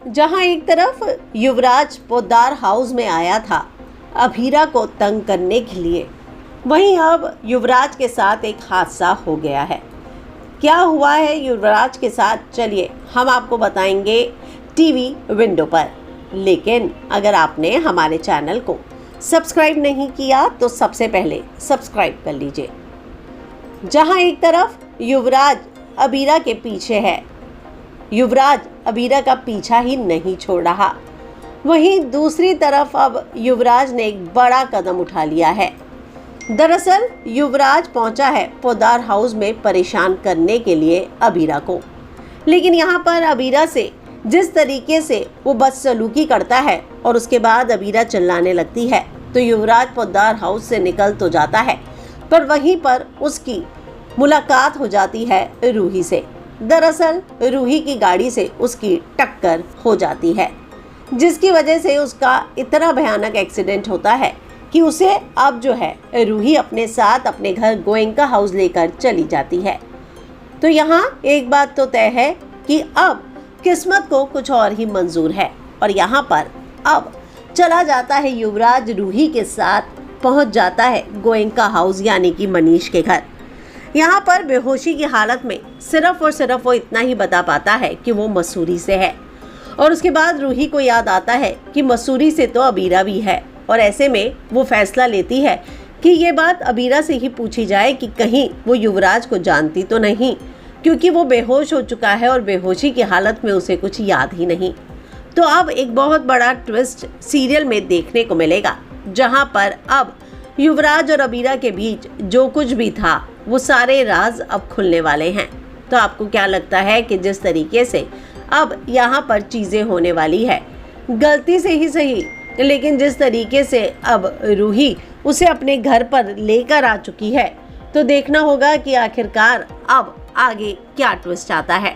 जहां एक तरफ युवराज पोद्दार हाउस में आया था अभीरा को तंग करने के लिए, वहीं अब युवराज के साथ एक हादसा हो गया है। क्या हुआ है युवराज के साथ, चलिए हम आपको बताएंगे टीवी विंडो पर। लेकिन अगर आपने हमारे चैनल को सब्सक्राइब नहीं किया तो सबसे पहले सब्सक्राइब कर लीजिए। जहां एक तरफ युवराज अभीरा के पीछे है, युवराज अभीरा का पीछा ही नहीं छोड़ रहा, वहीं दूसरी तरफ अब युवराज ने एक बड़ा कदम उठा लिया है। दरअसल युवराज पहुंचा है पोद्दार हाउस में परेशान करने के लिए अभीरा को। लेकिन यहाँ पर अभीरा से जिस तरीके से वो बदसलूकी करता है और उसके बाद अभीरा चिल्लाने लगती है, तो युवराज पोद्दार हाउस से निकल तो जाता है, पर वहीं पर उसकी मुलाकात हो जाती है रूही से। दरअसल रूही की गाड़ी से उसकी टक्कर हो जाती है, जिसकी वजह से उसका इतना भयानक एक्सीडेंट होता है कि उसे अब जो है रूही अपने साथ अपने घर गोयनका हाउस लेकर चली जाती है। तो यहाँ एक बात तो तय है कि अब किस्मत को कुछ और ही मंजूर है और यहाँ पर अब चला जाता है युवराज रूही के साथ, पहुँच जाता है गोयनका हाउस यानी कि मनीष के घर। यहाँ पर बेहोशी की हालत में सिर्फ और सिर्फ वो इतना ही बता पाता है कि वो मसूरी से है, और उसके बाद रूही को याद आता है कि मसूरी से तो अभीरा भी है, और ऐसे में वो फैसला लेती है कि ये बात अभीरा से ही पूछी जाए कि कहीं वो युवराज को जानती तो नहीं, क्योंकि वो बेहोश हो चुका है और बेहोशी की हालत में उसे कुछ याद ही नहीं। तो अब एक बहुत बड़ा ट्विस्ट सीरियल में देखने को मिलेगा, जहां पर अब युवराज और अभीरा के बीच जो कुछ भी था वो सारे राज अब खुलने वाले हैं। तो आपको क्या लगता है कि जिस तरीके से अब यहाँ पर चीज़ें होने वाली है, गलती से ही सही, लेकिन जिस तरीके से अब रूही उसे अपने घर पर लेकर आ चुकी है, तो देखना होगा कि आखिरकार अब आगे क्या ट्विस्ट आता है।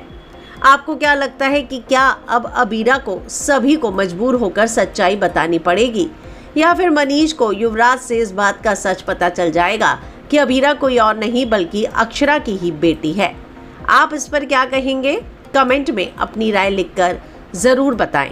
आपको क्या लगता है कि क्या अब अभीरा को सभी को मजबूर होकर सच्चाई बतानी पड़ेगी, या फिर मनीष को युवराज से इस बात का सच पता चल जाएगा कि अभीरा कोई और नहीं बल्कि अक्षरा की ही बेटी है? आप इस पर क्या कहेंगे? कमेंट में अपनी राय लिखकर ज़रूर बताएं।